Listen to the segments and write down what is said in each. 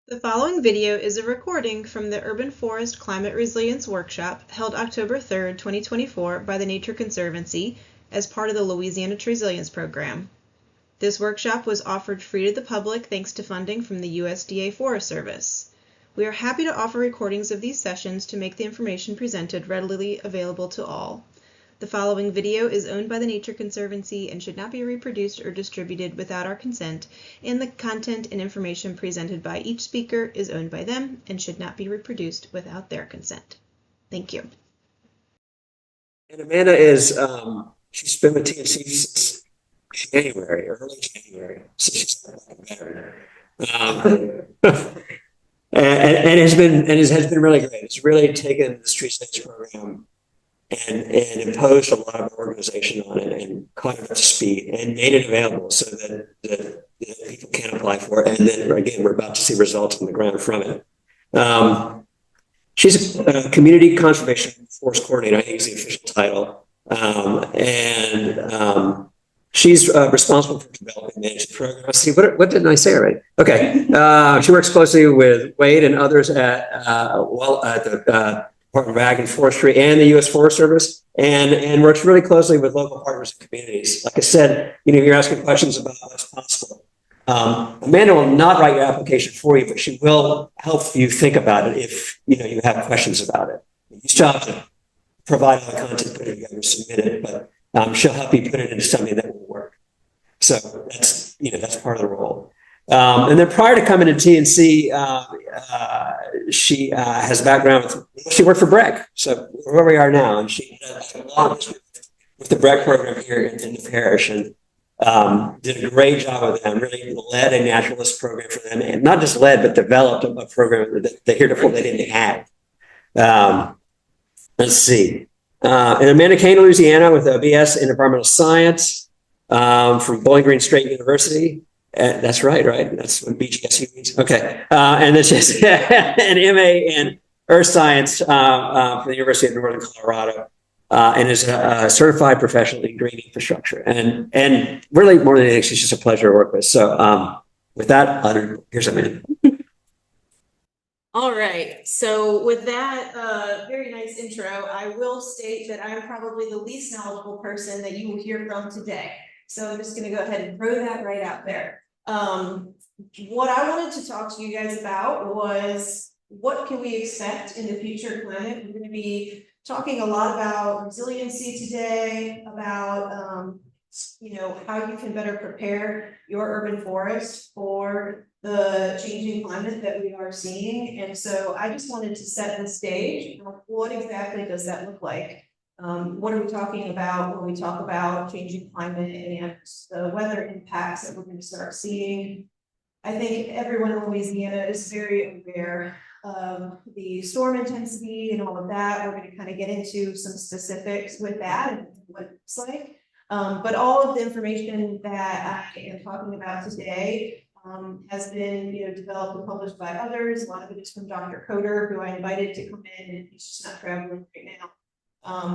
The following video is a recording from the Urban Forest Climate Resilience Workshop held October 3rd, 2024 by the Nature Conservancy as part of the Louisiana Resilience Program. This workshop was offered free to the public thanks to funding from the USDA Forest Service. We are happy to offer recordings of these sessions to make the information presented readily available to all. The following video is owned by the Nature Conservancy and should not be reproduced or distributed without our consent, and the content and information presented by each speaker is owned by them and should not be reproduced without their consent. Thank you. And Amanda is, she's been with TNC since January, early January, so she's a veteran. And has been really great. It's really taken this tree stage program and imposed a lot of organization on it and caught it up to speed and made it available so that people can apply for it. And then again, we're about to see results on the ground from it. She's a community conservation forest coordinator, I think is the official title. She's responsible for developing and managing the program. Let's see, what didn't I say right? Okay. She works closely with Wade and others at the Department of Ag and Forestry and the U.S. Forest Service, and works really closely with local partners and communities. Like I said, you're asking questions about what's possible. Amanda will not write your application for you, but she will help you think about it if you have questions about it. You still have to provide all the content, put it together, submit it, but she'll help you put it into something that will work. So that's part of the role. And then prior to coming to TNC, she has a background she worked for Breck. So where we are now, and she had a long history with the Breck program here in the parish, and did a great job with them, really led a naturalist program for them, and not just led, but developed a program that heretofore they didn't have. Let's see. And Amanda Kane, Louisiana, with a BS in environmental science from Bowling Green State University. That's right? That's what BGSU means. Okay. And then she has an MA in Earth Science from the University of Northern Colorado. And is a certified professional in green infrastructure. And really, more than anything, she's just a pleasure to work with. So with that, here's Amanda. All right, so with that very nice intro, I will state that I'm probably the least knowledgeable person that you will hear from today. So I'm just going to go ahead and throw that right out there. What I wanted to talk to you guys about was what can we expect in the future climate. We're going to be talking a lot about resiliency today, about how you can better prepare your urban forest for the changing climate that we are seeing. And so I just wanted to set the stage. What exactly does that look like? What are we talking about when we talk about changing climate and the weather impacts that we're going to start seeing? I think everyone in Louisiana is very aware of the storm intensity and all of that. We're going to kind of get into some specifics with that and what it looks like. But all of the information that I am talking about today has been developed and published by others. A lot of it is from Dr. Coder, who I invited to come in, and he's just not traveling right now.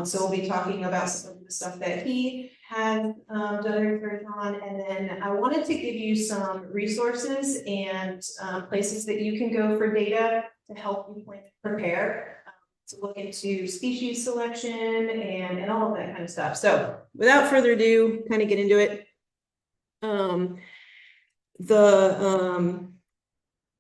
So we'll be talking about some of the stuff that he has done research on, and then I wanted to give you some resources and places that you can go for data to help you plan to prepare, to look into species selection and all of that kind of stuff. So without further ado, kind of get into it. The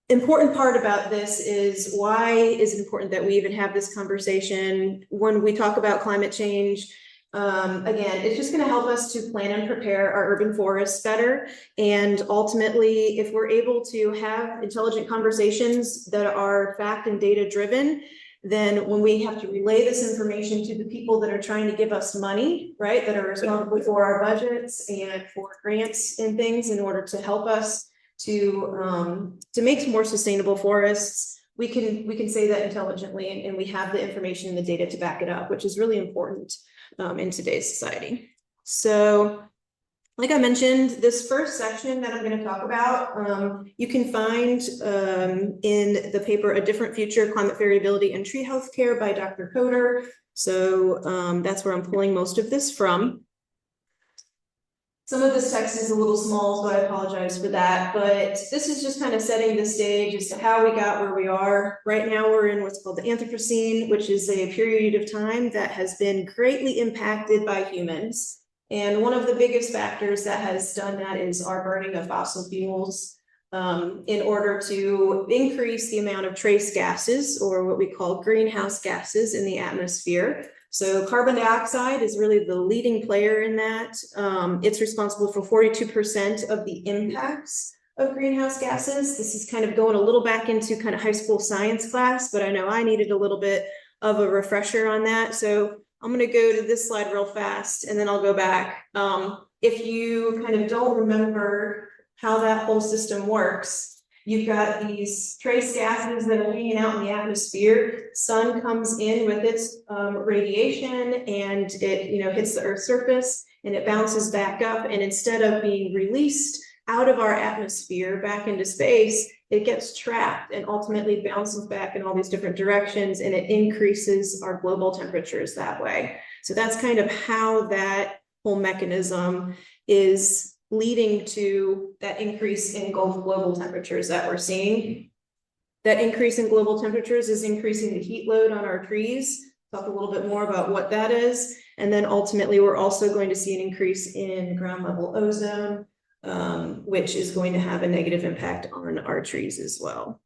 important part about this is why is it important that we even have this conversation when we talk about climate change. Again, it's just going to help us to plan and prepare our urban forests better. And ultimately, if we're able to have intelligent conversations that are fact and data driven, then when we have to relay this information to the people that are trying to give us money, right, that are responsible for our budgets and for grants and things in order to help us to make more sustainable forests, we can say that intelligently, and we have the information and the data to back it up, which is really important in today's society. So like I mentioned, this first section that I'm going to talk about, you can find in the paper A Different Future, Climate Variability and Tree Health Care by Dr. Coder. So that's where I'm pulling most of this from. Some of this text is a little small, so I apologize for that, but this is just kind of setting the stage as to how we got where we are. Right now, we're in what's called the Anthropocene, which is a period of time that has been greatly impacted by humans. And one of the biggest factors that has done that is our burning of fossil fuels in order to increase the amount of trace gases, or what we call greenhouse gases, in the atmosphere. So carbon dioxide is really the leading player in that. It's responsible for 42% of the impacts of greenhouse gases. This is kind of going a little back into kind of high school science class, but I know I needed a little bit of a refresher on that. So I'm going to go to this slide real fast, and then I'll go back. If you kind of don't remember how that whole system works, you've got these trace gases that are hanging out in the atmosphere. Sun comes in with its radiation, and it hits the Earth's surface, and it bounces back up. And instead of being released out of our atmosphere back into space, it gets trapped and ultimately bounces back in all these different directions, and it increases our global temperatures that way. So that's kind of how that whole mechanism is leading to that increase in global temperatures that we're seeing. That increase in global temperatures is increasing the heat load on our trees. Talk a little bit more about what that is. And then ultimately, we're also going to see an increase in ground level ozone, which is going to have a negative impact on our trees as well.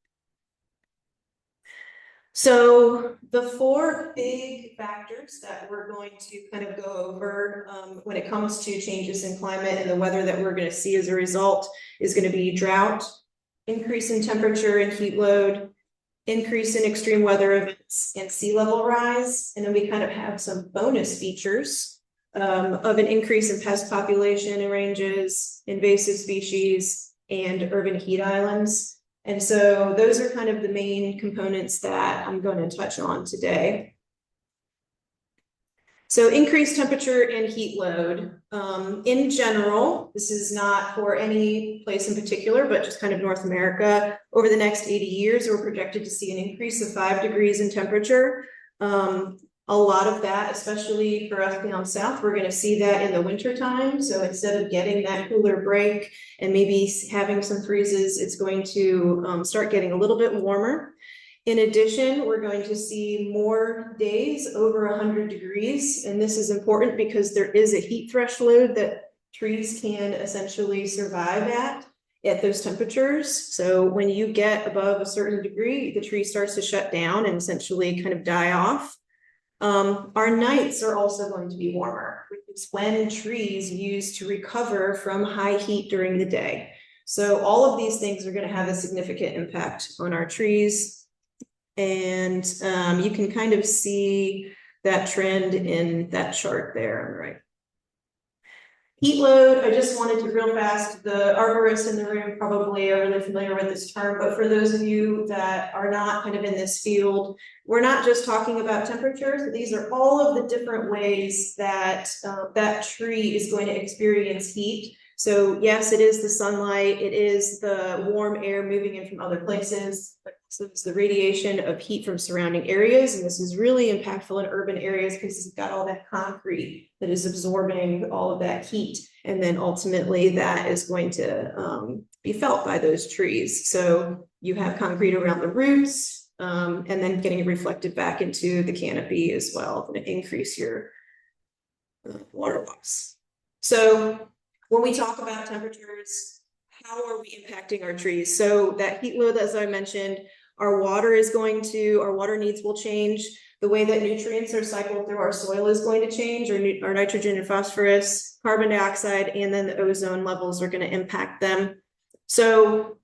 So the four big factors that we're going to kind of go over when it comes to changes in climate and the weather that we're going to see as a result is going to be drought, increase in temperature and heat load, increase in extreme weather events, and sea level rise. And then we kind of have some bonus features of an increase in pest population and ranges, invasive species, and urban heat islands. And so those are kind of the main components that I'm going to touch on today. So increased temperature and heat load. In general, this is not for any place in particular, but just kind of North America. Over the next 80 years, we're projected to see an increase of 5 degrees in temperature. A lot of that, especially for us down south, we're going to see that in the winter time. So instead of getting that cooler break and maybe having some freezes, it's going to start getting a little bit warmer. In addition, we're going to see more days over 100 degrees. And this is important because there is a heat threshold that trees can essentially survive at those temperatures. So when you get above a certain degree, the tree starts to shut down and essentially kind of die off. Our nights are also going to be warmer, which is when trees use to recover from high heat during the day. So all of these things are going to have a significant impact on our trees. And you can kind of see that trend in that chart there on the right. Heat load, I just wanted to real fast, the arborists in the room probably are really familiar with this term, but for those of you that are not kind of in this field, we're not just talking about temperature. These are all of the different ways that that tree is going to experience heat. So yes, it is the sunlight, it is the warm air moving in from other places, but also it's the radiation of heat from surrounding areas. And this is really impactful in urban areas because it's got all that concrete that is absorbing all of that heat. And then ultimately that is going to be felt by those trees. So you have concrete around the roots and then getting reflected back into the canopy as well to increase your water loss. So when we talk about temperatures, how are we impacting our trees? So that heat load, as I mentioned, our water needs will change. The way that nutrients are cycled through our soil is going to change. Our nitrogen and phosphorus, carbon dioxide, and then the ozone levels are going to impact them. So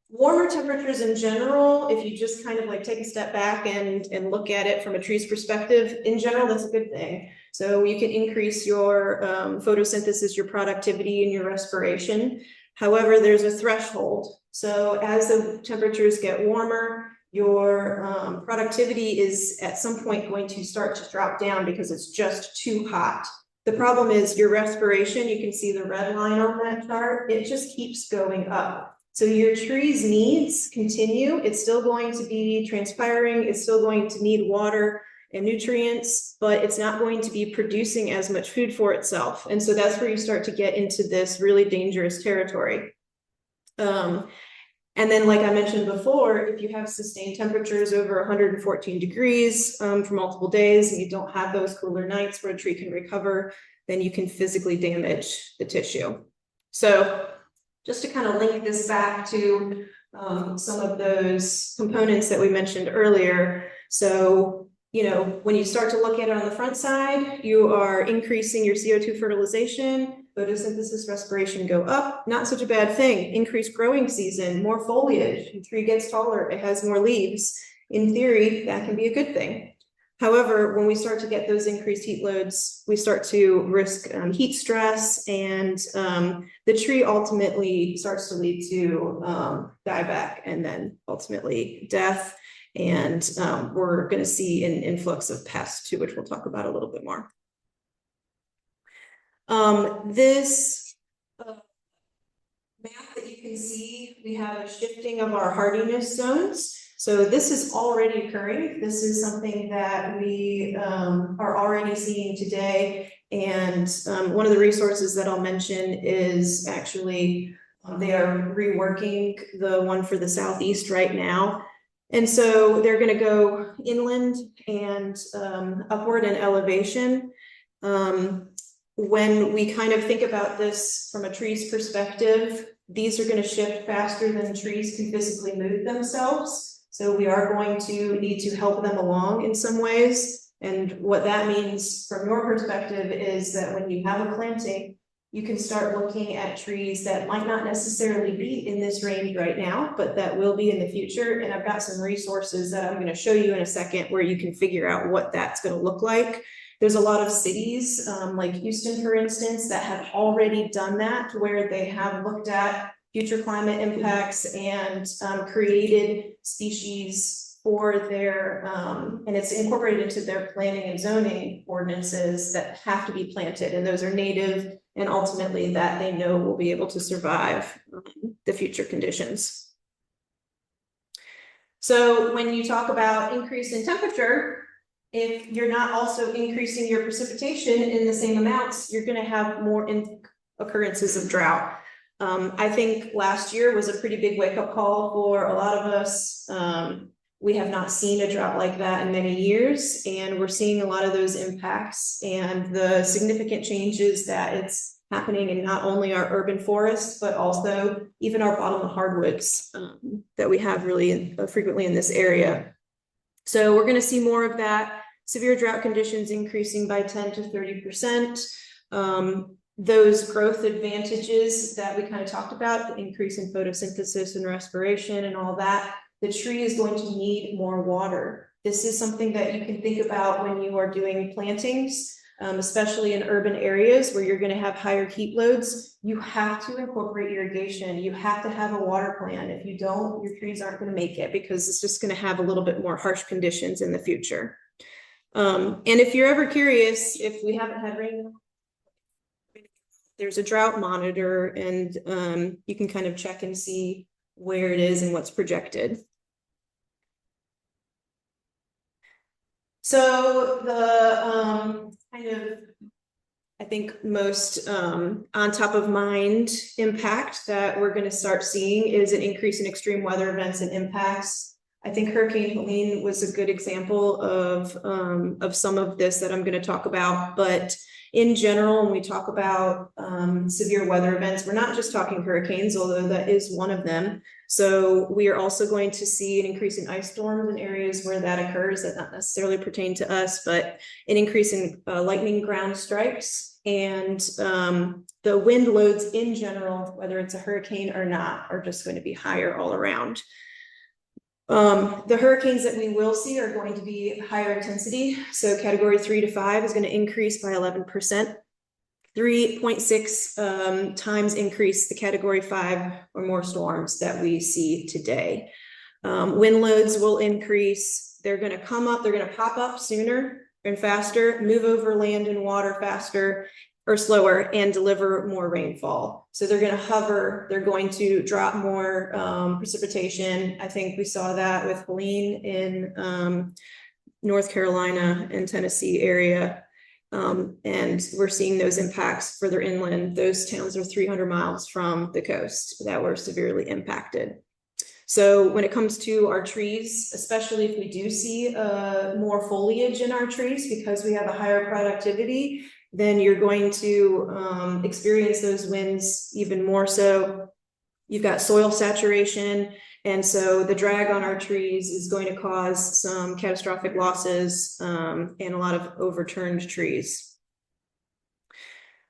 warmer temperatures in general, if you just kind of like take a step back and look at it from a tree's perspective, in general, that's a good thing. So you can increase your photosynthesis, your productivity, and your respiration. However, there's a threshold. So as the temperatures get warmer, your productivity is at some point going to start to drop down because it's just too hot. The problem is your respiration, you can see the red line on that chart, it just keeps going up. So your tree's needs continue. It's still going to be transpiring. It's still going to need water and nutrients, but it's not going to be producing as much food for itself. And so that's where you start to get into this really dangerous territory. And then, like I mentioned before, if you have sustained temperatures over 114 degrees for multiple days, and you don't have those cooler nights where a tree can recover, then you can physically damage the tissue. So just to kind of link this back to some of those components that we mentioned earlier. So, you know, when you start to look at it on the front side, you are increasing your CO2 fertilization, photosynthesis, respiration go up, not such a bad thing. Increased growing season, more foliage, the tree gets taller, it has more leaves. In theory, that can be a good thing. However, when we start to get those increased heat loads, we start to risk heat stress, and the tree ultimately starts to lead to dieback and then ultimately death. And we're going to see an influx of pests too, which we'll talk about a little bit more. This map that you can see, we have a shifting of our hardiness zones. So this is already occurring. This is something that we are already seeing today. And one of the resources that I'll mention is actually they are reworking the one for the Southeast right now. And so they're going to go inland and upward in elevation. When we kind of think about this from a tree's perspective, these are going to shift faster than trees can physically move themselves. So we are going to need to help them along in some ways. And what that means from your perspective is that when you have a planting, you can start looking at trees that might not necessarily be in this range right now, but that will be in the future. And I've got some resources that I'm going to show you in a second where you can figure out what that's going to look like. There's a lot of cities like Houston, for instance, that have already done that, where they have looked at future climate impacts and created species for their, and it's incorporated into their planning and zoning ordinances that have to be planted. And those are native, and ultimately that they know will be able to survive the future conditions. So when you talk about increase in temperature, if you're not also increasing your precipitation in the same amounts, you're going to have more occurrences of drought. I think last year was a pretty big wake-up call for a lot of us. We have not seen a drought like that in many years, and we're seeing a lot of those impacts and the significant changes that it's happening in not only our urban forests, but also even our bottom hardwoods that we have really frequently in this area. So we're going to see more of that. Severe drought conditions increasing by 10 to 30%. Those growth advantages that we kind of talked about, the increase in photosynthesis and respiration and all that, the tree is going to need more water. This is something that you can think about when you are doing plantings, especially in urban areas where you're going to have higher heat loads. You have to incorporate irrigation. You have to have a water plan. If you don't, your trees aren't going to make it, because it's just going to have a little bit more harsh conditions in the future. And if you're ever curious, if we haven't had rain, there's a drought monitor, and you can kind of check and see where it is and what's projected. So the kind of, I think, most on top of mind impact that we're going to start seeing is an increase in extreme weather events and impacts. I think Hurricane Helene was a good example of some of this that I'm going to talk about. But in general, when we talk about severe weather events, we're not just talking hurricanes, although that is one of them. So we are also going to see an increase in ice storms in areas where that occurs that not necessarily pertain to us, but an increase in lightning ground strikes, and the wind loads in general, whether it's a hurricane or not, are just going to be higher all around. The hurricanes that we will see are going to be higher intensity. So category 3 to 5 is going to increase by 11%, 3.6 times increase the category 5 or more storms that we see today. Wind loads will increase. They're going to come up, they're going to pop up sooner and faster, move over land and water faster or slower, and deliver more rainfall. So they're going to hover, they're going to drop more precipitation. I think we saw that with Helene in North Carolina and Tennessee area. And we're seeing those impacts further inland. Those towns are 300 miles from the coast that were severely impacted. So when it comes to our trees, especially if we do see more foliage in our trees because we have a higher productivity, then you're going to experience those winds even more so. You've got soil saturation, and so the drag on our trees is going to cause some catastrophic losses and a lot of overturned trees.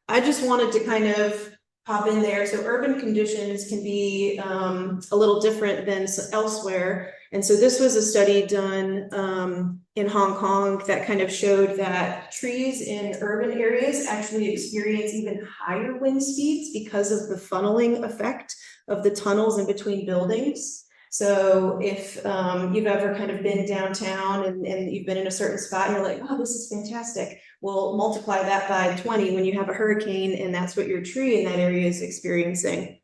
I just wanted to kind of pop in there. So urban conditions can be a little different than elsewhere. And so this was a study done in Hong Kong that kind of showed that trees in urban areas actually experience even higher wind speeds because of the funneling effect of the tunnels in between buildings. So if you've ever kind of been downtown and you've been in a certain spot and you're like, oh, this is fantastic. Well, multiply that by 20 when you have a hurricane and that's what your tree in that area is experiencing.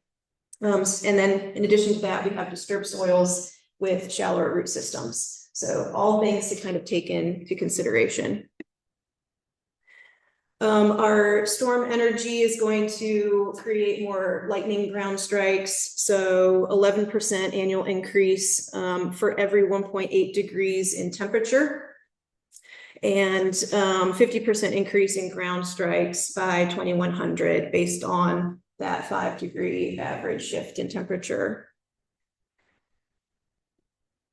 And then in addition to that, we have disturbed soils with shallower root systems. So all things to kind of take into consideration. Our storm energy is going to create more lightning ground strikes. So 11% annual increase for every 1.8 degrees in temperature. And 50% increase in ground strikes by 2100 based on that 5-degree average shift in temperature.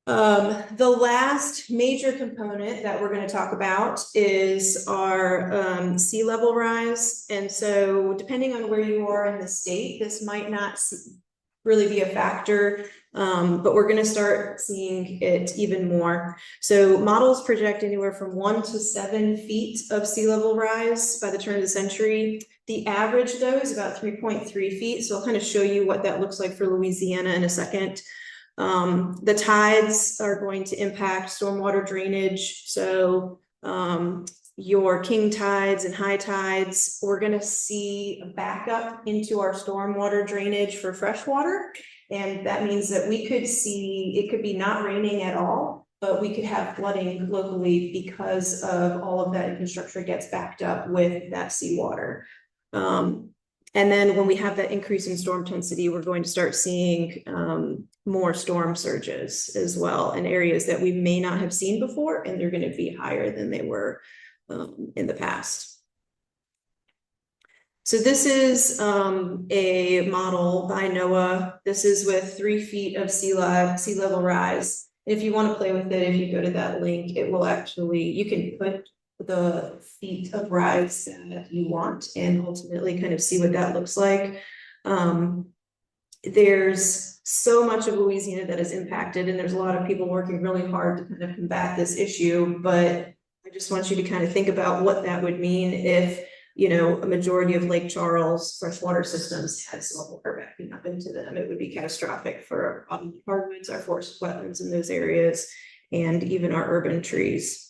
The last major component that we're going to talk about is our sea level rise. And so depending on where you are in the state, this might not really be a factor, but we're going to start seeing it even more. So models project anywhere from 1 to 7 feet of sea level rise by the turn of the century. The average, though, is about 3.3 feet. So I'll kind of show you what that looks like for Louisiana in a second. The tides are going to impact stormwater drainage. So your king tides and high tides, we're going to see a backup into our stormwater drainage for freshwater. And that means that we could see, it could be not raining at all, but we could have flooding locally because of all of that infrastructure gets backed up with that seawater. And then when we have that increase in storm intensity, we're going to start seeing more storm surges as well in areas that we may not have seen before, and they're going to be higher than they were in the past. So this is a model by NOAA. This is with 3 feet of sea level rise. If you want to play with it, if you go to that link, it will actually, you can put the feet of rise that you want and ultimately kind of see what that looks like. There's so much of Louisiana that is impacted, and there's a lot of people working really hard to kind of combat this issue, but I just want you to kind of think about what that would mean if, you know, a majority of Lake Charles freshwater systems had sea level water backing up into them. It would be catastrophic for our hardwoods, our forest wetlands in those areas, and even our urban trees.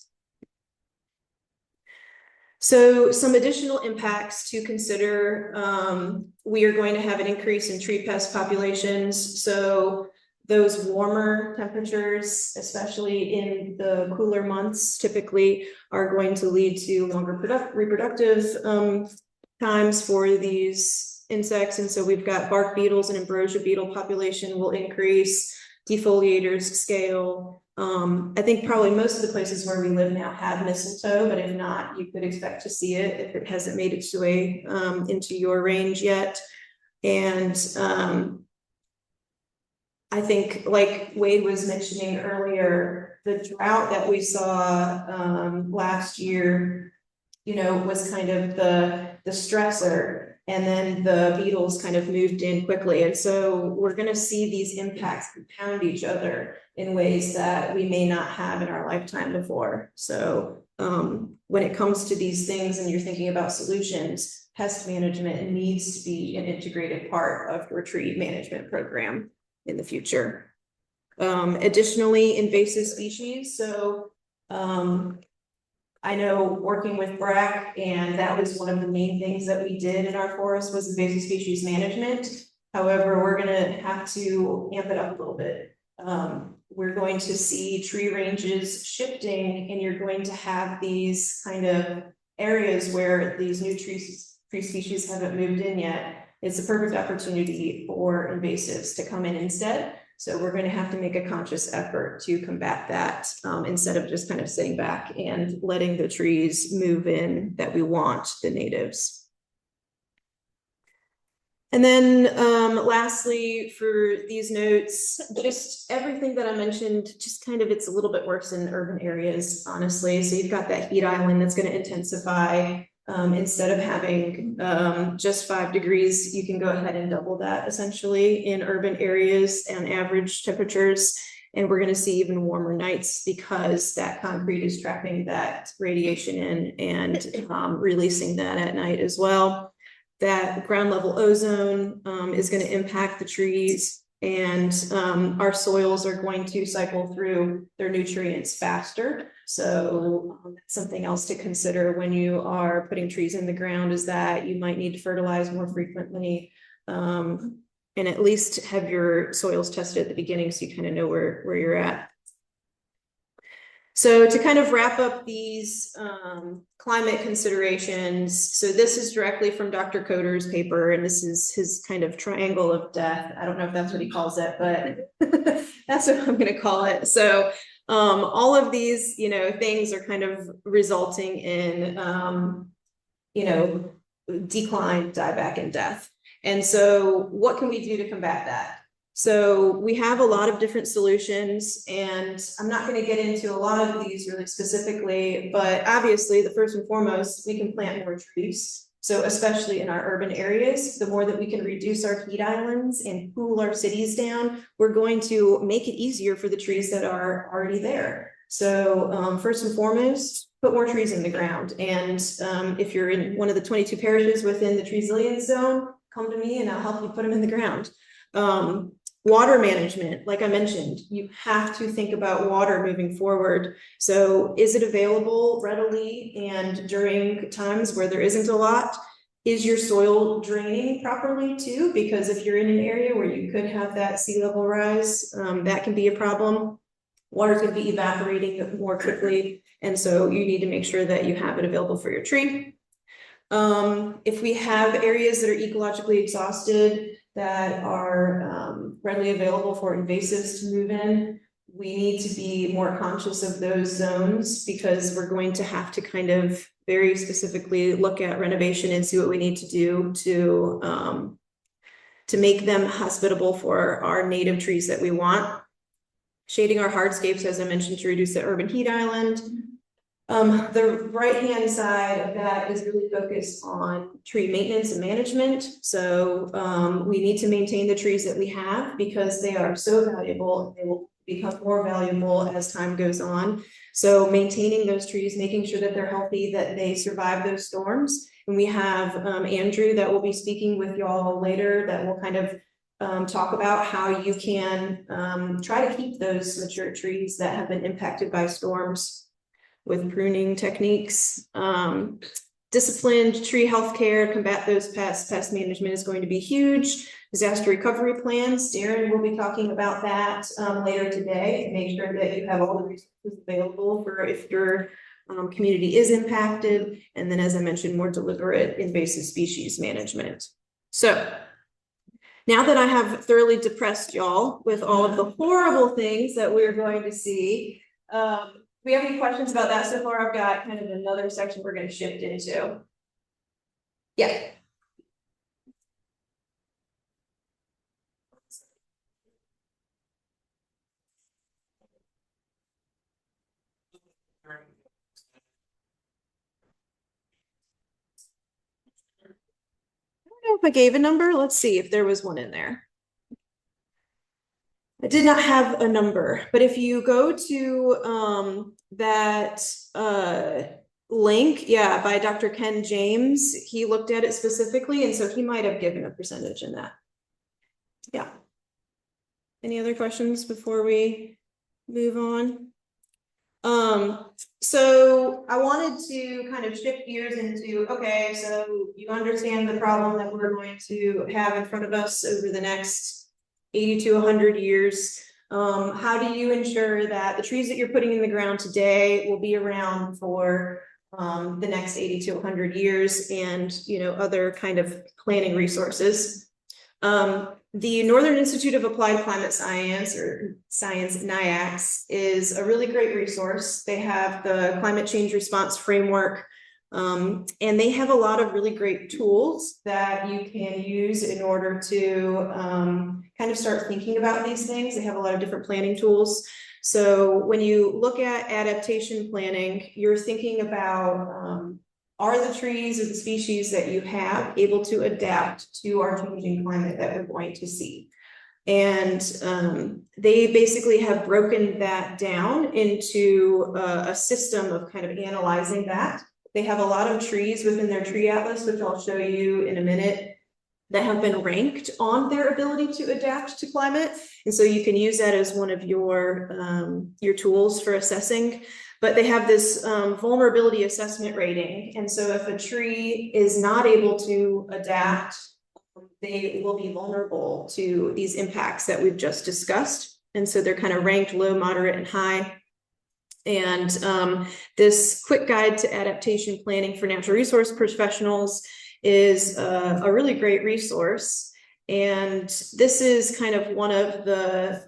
So some additional impacts to consider, we are going to have an increase in tree pest populations. So those warmer temperatures, especially in the cooler months, typically are going to lead to longer reproductive times for these insects. And so we've got bark beetles and ambrosia beetle population will increase, defoliators scale. I think probably most of the places where we live now have mistletoe, but if not, you could expect to see it if it hasn't made its way into your range yet. And I think, like Wade was mentioning earlier, the drought that we saw last year, you know, was kind of the stressor. And then the beetles kind of moved in quickly. And so we're going to see these impacts compound each other in ways that we may not have in our lifetime before. So when it comes to these things and you're thinking about solutions, pest management needs to be an integrated part of your tree management program in the future. Additionally, invasive species. So I know working with BRAC, and that was one of the main things that we did in our forest was invasive species management. However, we're going to have to amp it up a little bit. we're going to see tree ranges shifting, and you're going to have these kind of areas where these new tree species haven't moved in yet. It's a perfect opportunity for invasives to come in instead. So we're going to have to make a conscious effort to combat that instead of just kind of sitting back and letting the trees move in that we want, the natives. And then lastly, for these notes, just everything that I mentioned, just kind of, it's a little bit worse in urban areas, honestly. So you've got that heat island that's going to intensify. Instead of having just 5 degrees, you can go ahead and double that essentially in urban areas and average temperatures. And we're going to see even warmer nights because that concrete is trapping that radiation in and releasing that at night as well. That ground level ozone is going to impact the trees, and our soils are going to cycle through their nutrients faster. So that's something else to consider when you are putting trees in the ground, is that you might need to fertilize more frequently and at least have your soils tested at the beginning so you kind of know where you're at. So to kind of wrap up these climate considerations, so this is directly from Dr. Coder's paper, and this is his kind of triangle of death. I don't know if that's what he calls it, but that's what I'm going to call it. So all of these, things are kind of resulting in, decline, dieback, and death. And so what can we do to combat that? So we have a lot of different solutions, and I'm not going to get into a lot of these really specifically, but obviously the first and foremost, we can plant more trees. So especially in our urban areas, the more that we can reduce our heat islands and cool our cities down, we're going to make it easier for the trees that are already there. So first and foremost, put more trees in the ground. And if you're in one of the 22 parishes within the tree resilience zone, come to me and I'll help you put them in the ground. Water management, like I mentioned, you have to think about water moving forward. So is it available readily and during times where there isn't a lot? Is your soil draining properly too? Because if you're in an area where you could have that sea level rise, that can be a problem. Water's going to be evaporating more quickly. And so you need to make sure that you have it available for your tree. If we have areas that are ecologically exhausted, that are readily available for invasives to move in, we need to be more conscious of those zones, because we're going to have to kind of very specifically look at renovation and see what we need to do to make them hospitable for our native trees that we want. Shading our hardscapes, as I mentioned, to reduce the urban heat island. The right-hand side of that is really focused on tree maintenance and management. So we need to maintain the trees that we have because they are so valuable. They will become more valuable as time goes on. So maintaining those trees, making sure that they're healthy, that they survive those storms. And we have Andrew that will be speaking with y'all later that will kind of talk about how you can try to keep those mature trees that have been impacted by storms with pruning techniques. Disciplined tree healthcare, combat those pests. Pest management is going to be huge. Disaster recovery plans. Darren will be talking about that later today. Make sure that you have all the resources available for if your community is impacted. And then, as I mentioned, more deliberate invasive species management. So now that I have thoroughly depressed y'all with all of the horrible things that we're going to see, we have any questions about that so far? I've got kind of another section we're going to shift into. Yeah. I don't know if I gave a number. Let's see if there was one in there. I did not have a number, but if you go to that link, yeah, by Dr. Ken James, he looked at it specifically, and so he might have given a percentage in that. Yeah. Any other questions before we move on? So I wanted to kind of shift gears into, okay, so you understand the problem that we're going to have in front of us over the next 80 to 100 years. How do you ensure that the trees that you're putting in the ground today will be around for the next 80 to 100 years, and other kind of planning resources. The Northern Institute of Applied Climate Science, or Science, NIACS, is a really great resource. They have the climate change response framework, and they have a lot of really great tools that you can use in order to kind of start thinking about these things. They have a lot of different planning tools. So when you look at adaptation planning, you're thinking about, are the trees or the species that you have able to adapt to our changing climate that we're going to see? And they basically have broken that down into a system of kind of analyzing that. They have a lot of trees within their tree atlas, which I'll show you in a minute, that have been ranked on their ability to adapt to climate. And so you can use that as one of your tools for assessing. But they have this vulnerability assessment rating. And so if a tree is not able to adapt, they will be vulnerable to these impacts that we've just discussed. And so they're kind of ranked low, moderate, and high. And this quick guide to adaptation planning for natural resource professionals is a really great resource. And this is kind of one of the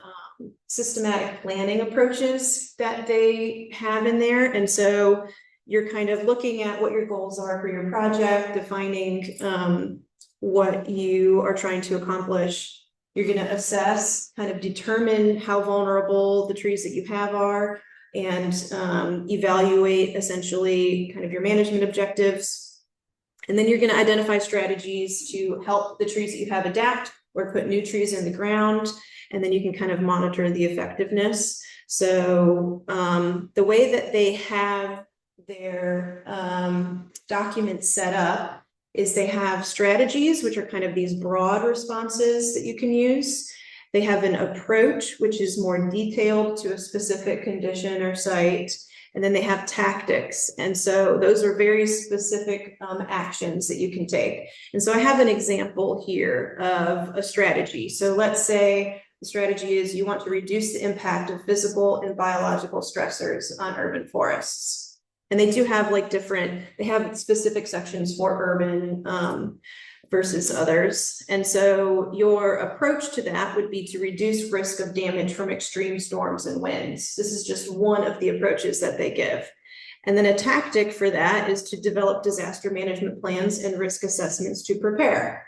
systematic planning approaches that they have in there. And so you're kind of looking at what your goals are for your project, defining what you are trying to accomplish. You're going to assess, kind of determine how vulnerable the trees that you have are, and evaluate essentially kind of your management objectives. And then you're going to identify strategies to help the trees that you have adapt, or put new trees in the ground. And then you can kind of monitor the effectiveness. So the way that they have their documents set up is they have strategies, which are kind of these broad responses that you can use. They have an approach, which is more detailed to a specific condition or site. And then they have tactics. And so those are very specific actions that you can take. And so I have an example here of a strategy. So let's say the strategy is you want to reduce the impact of physical and biological stressors on urban forests. And they do have they have specific sections for urban versus others. And so your approach to that would be to reduce risk of damage from extreme storms and winds. This is just one of the approaches that they give. And then a tactic for that is to develop disaster management plans and risk assessments to prepare.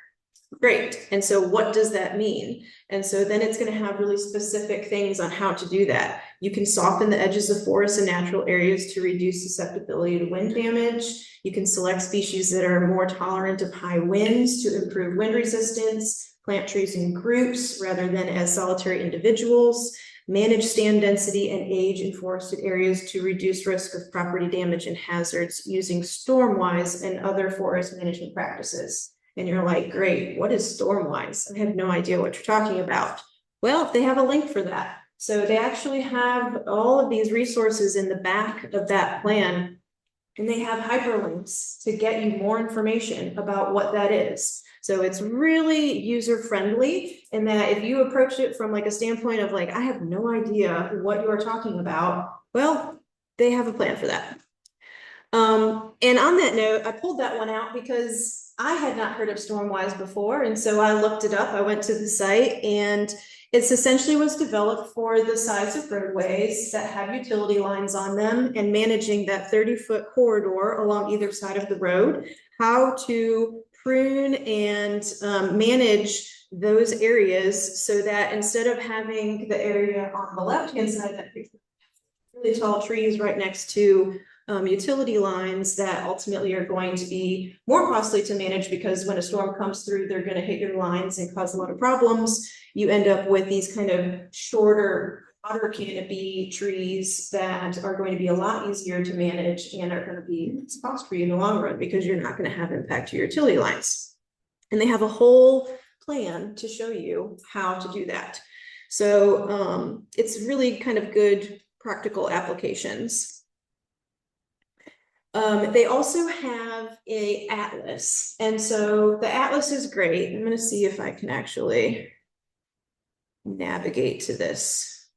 Great. And so what does that mean? And so then it's going to have really specific things on how to do that. You can soften the edges of forests and natural areas to reduce susceptibility to wind damage. You can select species that are more tolerant of high winds to improve wind resistance, plant trees in groups rather than as solitary individuals, manage stand density and age in forested areas to reduce risk of property damage and hazards using Stormwise and other forest management practices. And you're like, great, what is Stormwise? I have no idea what you're talking about. Well, they have a link for that. So they actually have all of these resources in the back of that plan, and they have hyperlinks to get you more information about what that is. So it's really user-friendly in that if you approach it from like a standpoint of like, I have no idea what you are talking about, well, they have a plan for that. And on that note, I pulled that one out because I had not heard of Stormwise before. And so I looked it up. I went to the site, and it's essentially was developed for the size of roadways that have utility lines on them and managing that 30-foot corridor along either side of the road, how to prune and manage those areas so that instead of having the area on the left-hand side that really tall trees right next to utility lines that ultimately are going to be more costly to manage, because when a storm comes through, they're going to hit your lines and cause a lot of problems. You end up with these kind of shorter water canopy trees that are going to be a lot easier to manage and are going to be cost for you in the long run because you're not going to have impact to your utility lines. And they have a whole plan to show you how to do that. So it's really kind of good practical applications. They also have an atlas. And so the atlas is great. I'm going to see if I can actually navigate to this.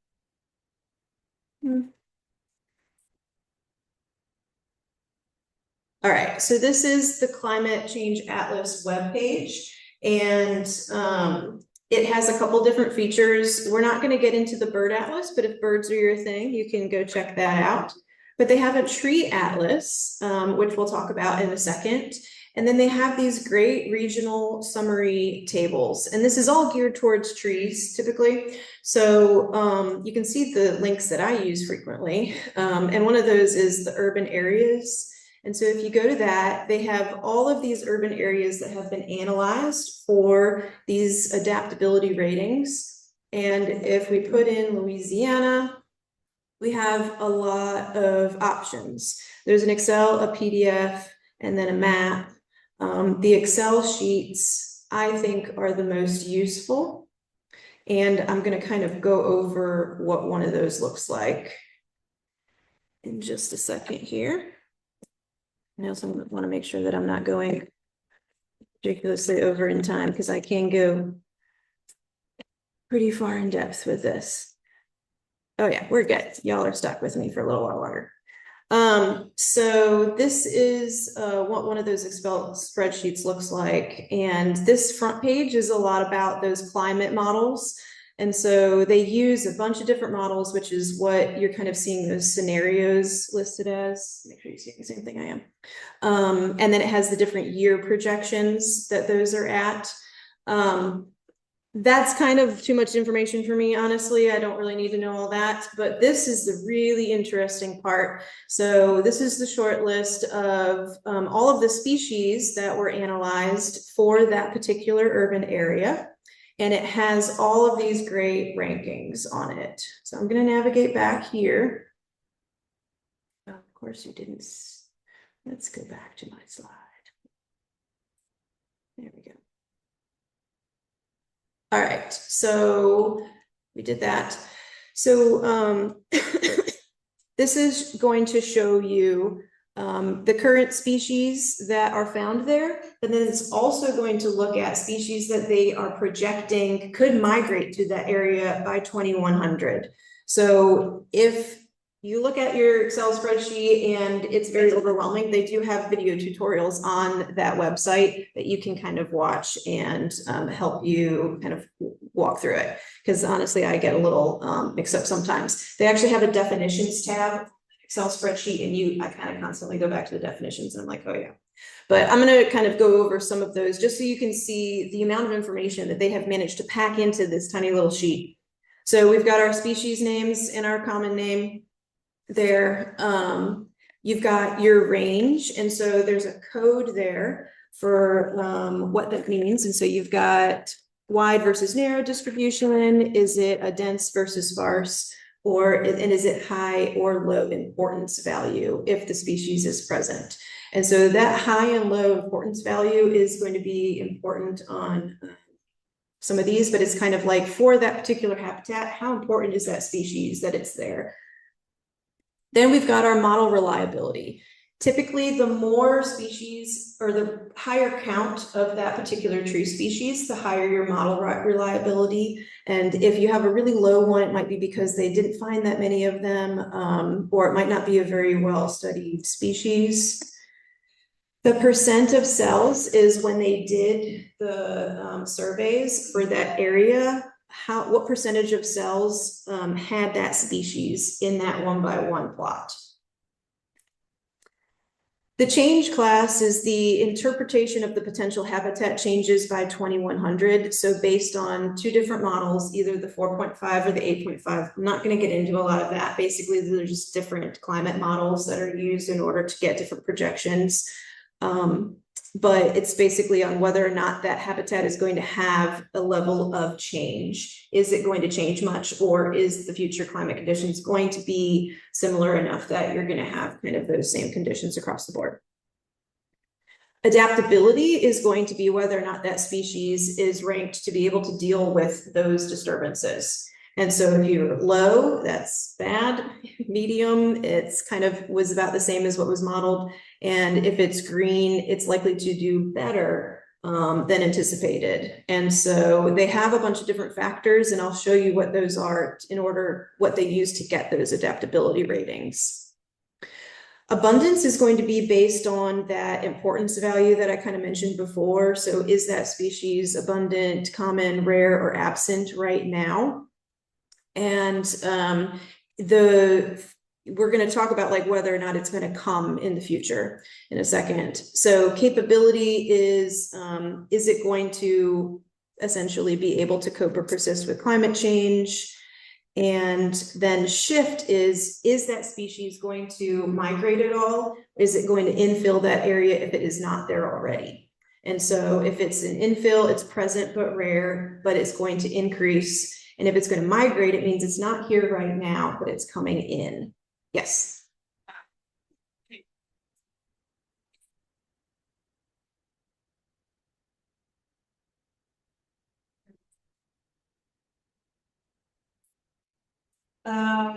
All right, so this is the Climate Change Atlas webpage, and it has a couple different features. We're not going to get into the bird atlas, but if birds are your thing, you can go check that out. But they have a tree atlas, which we'll talk about in a second. And then they have these great regional summary tables. And this is all geared towards trees typically. So you can see the links that I use frequently. And one of those is the urban areas. And so if you go to that, they have all of these urban areas that have been analyzed for these adaptability ratings. And if we put in Louisiana, we have a lot of options. There's an Excel, a PDF, and then a map. The Excel sheets, I think, are the most useful. And I'm going to kind of go over what one of those looks like in just a second here. And I also want to make sure that I'm not going ridiculously over in time because I can go pretty far in depth with this. Oh yeah, we're good. Y'all are stuck with me for a little while longer. So this is what one of those Excel spreadsheets looks like. And this front page is a lot about those climate models. And so they use a bunch of different models, which is what you're kind of seeing those scenarios listed as. Make sure you see the same thing I am. And then it has the different year projections that those are at. That's kind of too much information for me, honestly. I don't really need to know all that, but this is the really interesting part. So this is the short list of all of the species that were analyzed for that particular urban area. And it has all of these great rankings on it. So I'm going to navigate back here. Oh, of course you didn't. Let's go back to my slide. There we go. All right, so we did that. So this is going to show you the current species that are found there, but then it's also going to look at species that they are projecting could migrate to that area by 2100. So if you look at your Excel spreadsheet and it's very overwhelming, they do have video tutorials on that website that you can kind of watch and help you kind of walk through it. Because honestly, I get a little mixed up sometimes. They actually have a definitions tab Excel spreadsheet, and I kind of constantly go back to the definitions and I'm like, oh yeah. But I'm going to kind of go over some of those just so you can see the amount of information that they have managed to pack into this tiny little sheet. So we've got our species names and our common name there. You've got your range, and so there's a code there for what that means. And so you've got wide versus narrow distribution. Is it a dense versus sparse? And is it high or low importance value if the species is present? And so that high and low importance value is going to be important on some of these, but it's kind of like for that particular habitat, how important is that species that it's there? Then we've got our model reliability. Typically, the more species or the higher count of that particular tree species, the higher your model reliability. And if you have a really low one, it might be because they didn't find that many of them, or it might not be a very well-studied species. The percent of cells is when they did the surveys for that area, what percentage of cells had that species in that 1-by-1 plot. The change class is the interpretation of the potential habitat changes by 2100. So based on two different models, either the 4.5 or the 8.5. I'm not going to get into a lot of that. Basically, they're just different climate models that are used in order to get different projections. But it's basically on whether or not that habitat is going to have a level of change. Is it going to change much, or is the future climate conditions going to be similar enough that you're going to have kind of those same conditions across the board? Adaptability is going to be whether or not that species is ranked to be able to deal with those disturbances. And so if you're low, that's bad. Medium, it's kind of was about the same as what was modeled. And if it's green, it's likely to do better than anticipated. And so they have a bunch of different factors, and I'll show you what those are what they use to get those adaptability ratings. Abundance is going to be based on that importance value that I kind of mentioned before. So is that species abundant, common, rare, or absent right now? And we're going to talk about like whether or not it's going to come in the future in a second. So capability is it going to essentially be able to cope or persist with climate change? And then shift is that species going to migrate at all? Is it going to infill that area if it is not there already? And so if it's an infill, it's present but rare, but it's going to increase. And if it's going to migrate, it means it's not here right now, but it's coming in. Yes.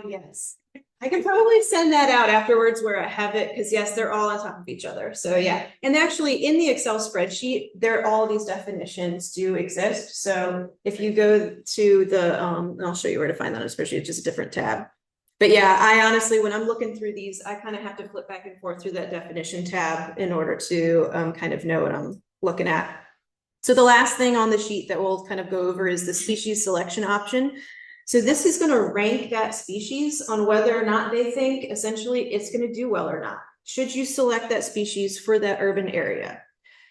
Yes. I can probably send that out afterwards where I have it, because yes, they're all on top of each other. So yeah, and actually in the Excel spreadsheet, all these definitions do exist. So if you go to the, I'll show you where to find that on a spreadsheet, it's just a different tab. But yeah, I honestly, when I'm looking through these, I kind of have to flip back and forth through that definition tab in order to kind of know what I'm looking at. So the last thing on the sheet that we'll kind of go over is the species selection option. So this is going to rank that species on whether or not they think essentially it's going to do well or not. Should you select that species for that urban area?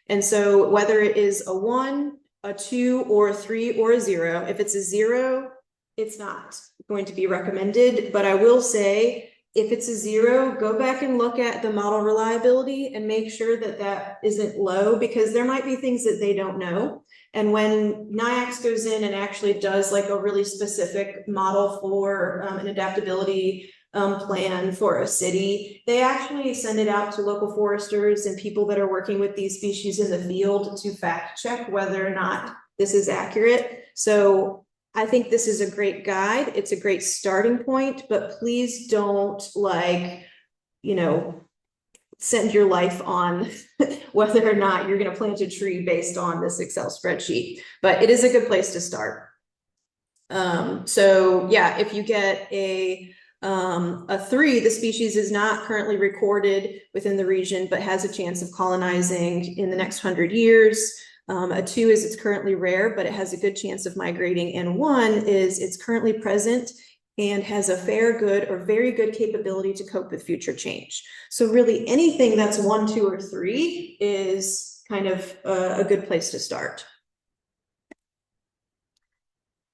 And so whether it is a 1, a 2, or a 3, or a 0, if it's a 0, it's not going to be recommended. But I will say, if it's a 0, go back and look at the model reliability and make sure that that isn't low, because there might be things that they don't know. And when NIACS goes in and actually does like a really specific model for an adaptability plan for a city, they actually send it out to local foresters and people that are working with these species in the field to fact check whether or not this is accurate. So I think this is a great guide. It's a great starting point, but please don't send your life on whether or not you're going to plant a tree based on this Excel spreadsheet, but it is a good place to start. So yeah, if you get a 3, the species is not currently recorded within the region, but has a chance of colonizing in the next 100 years. A 2 is it's currently rare, but it has a good chance of migrating. And 1 is it's currently present and has a fair, good, or very good capability to cope with future change. So really anything that's 1, 2, or 3 is kind of a good place to start.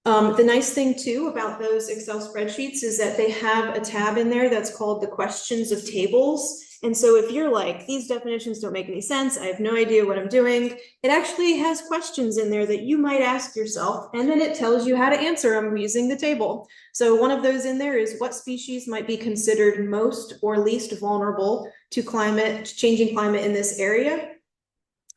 The nice thing too about those Excel spreadsheets is that they have a tab in there that's called the questions of tables. And so if you're like, these definitions don't make any sense, I have no idea what I'm doing, it actually has questions in there that you might ask yourself, and then it tells you how to answer them using the table. So one of those in there is what species might be considered most or least vulnerable to changing climate in this area.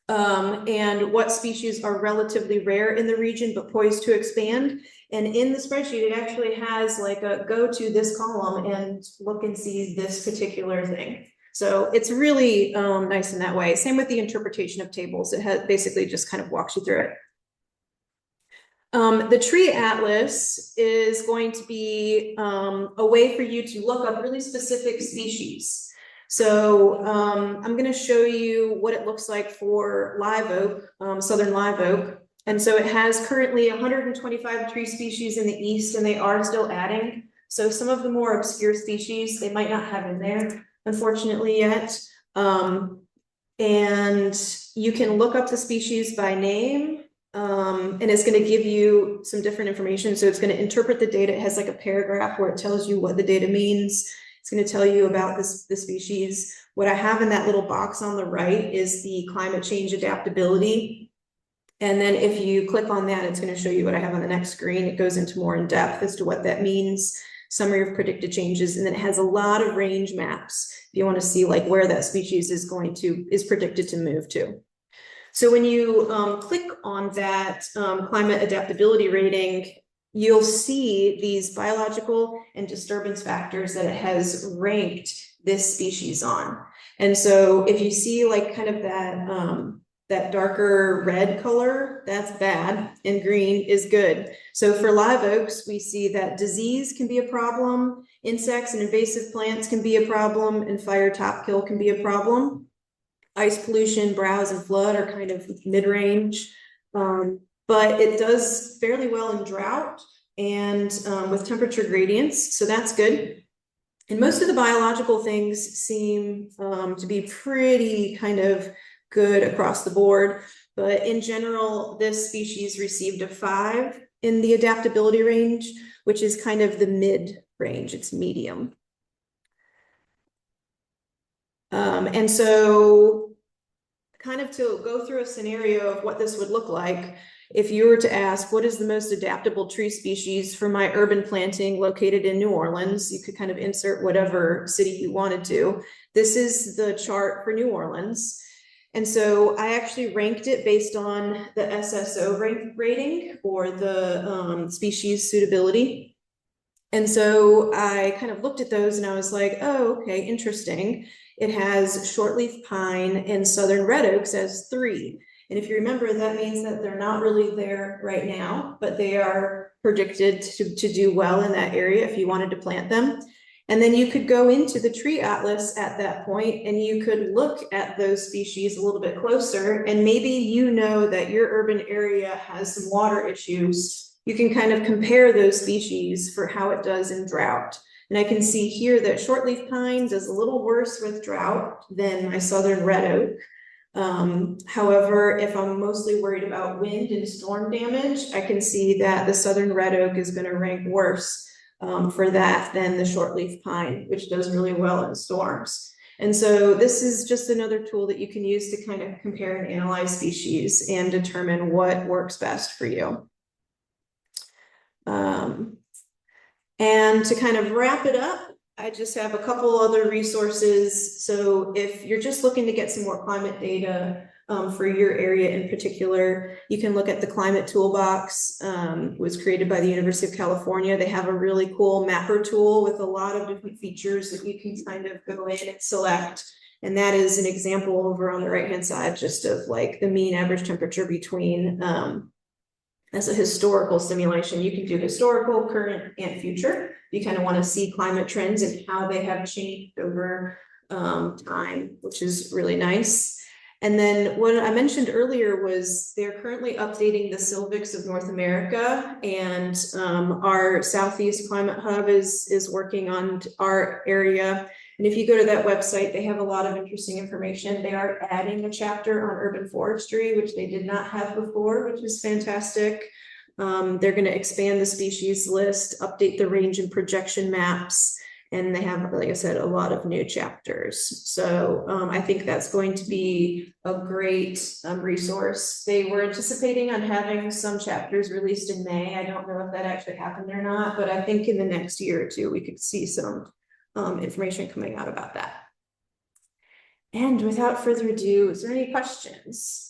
And what species are relatively rare in the region but poised to expand. And in the spreadsheet, it actually has like a go to this column and look and see this particular thing. So it's really nice in that way. Same with the interpretation of tables. It basically just kind of walks you through it. The tree atlas is going to be a way for you to look up really specific species. So I'm going to show you what it looks like for live oak, southern live oak. And so it has currently 125 tree species in the east, and they are still adding. So some of the more obscure species, they might not have in there, unfortunately, yet. And you can look up the species by name, and it's going to give you some different information. So it's going to interpret the data. It has like a paragraph where it tells you what the data means. It's going to tell you about the species. What I have in that little box on the right is the climate change adaptability. And then if you click on that, it's going to show you what I have on the next screen. It goes into more in depth as to what that means, summary of predicted changes, and then it has a lot of range maps if you want to see like where that species is predicted to move to. So when you click on that climate adaptability rating, you'll see these biological and disturbance factors that it has ranked this species on. And so if you see like kind of that that darker red color, that's bad, and green is good. So for live oaks, we see that disease can be a problem, insects and invasive plants can be a problem, and fire top kill can be a problem. Ice pollution, browse, and flood are kind of mid-range, but it does fairly well in drought and with temperature gradients, so that's good. And most of the biological things seem to be pretty kind of good across the board, but in general, this species received a 5 in the adaptability range, which is kind of the mid range, it's medium. And so kind of to go through a scenario of what this would look like, if you were to ask, what is the most adaptable tree species for my urban planting located in New Orleans? You could kind of insert whatever city you wanted to. This is the chart for New Orleans. And so I actually ranked it based on the SSO rating or the species suitability. And so I kind of looked at those and I was like, oh, okay, interesting. It has shortleaf pine and southern red oaks as 3. And if you remember, that means that they're not really there right now, but they are predicted to do well in that area if you wanted to plant them. And then you could go into the tree atlas at that point and you could look at those species a little bit closer, and maybe you know that your urban area has some water issues. You can kind of compare those species for how it does in drought. And I can see here that shortleaf pine does a little worse with drought than my southern red oak. However, if I'm mostly worried about wind and storm damage, I can see that the southern red oak is going to rank worse for that than the shortleaf pine, which does really well in storms. And so this is just another tool that you can use to kind of compare and analyze species and determine what works best for you. And to kind of wrap it up, I just have a couple other resources. So if you're just looking to get some more climate data for your area in particular, you can look at the Climate Toolbox. It was created by the University of California. They have a really cool mapper tool with a lot of different features that you can kind of go in and select. And that is an example over on the right-hand side, just of like the mean average temperature between as a historical simulation. You can do historical, current, and future. You kind of want to see climate trends and how they have changed over time, which is really nice. And then what I mentioned earlier was they're currently updating the Silvix of North America, and our Southeast Climate Hub is working on our area. And if you go to that website, they have a lot of interesting information. They are adding a chapter on urban forestry, which they did not have before, which is fantastic. They're going to expand the species list, update the range and projection maps, and they have, like I said, a lot of new chapters. So I think that's going to be a great resource. They were anticipating on having some chapters released in May. I don't know if that actually happened or not, but I think in the next year or two, we could see some information coming out about that. And without further ado, is there any questions?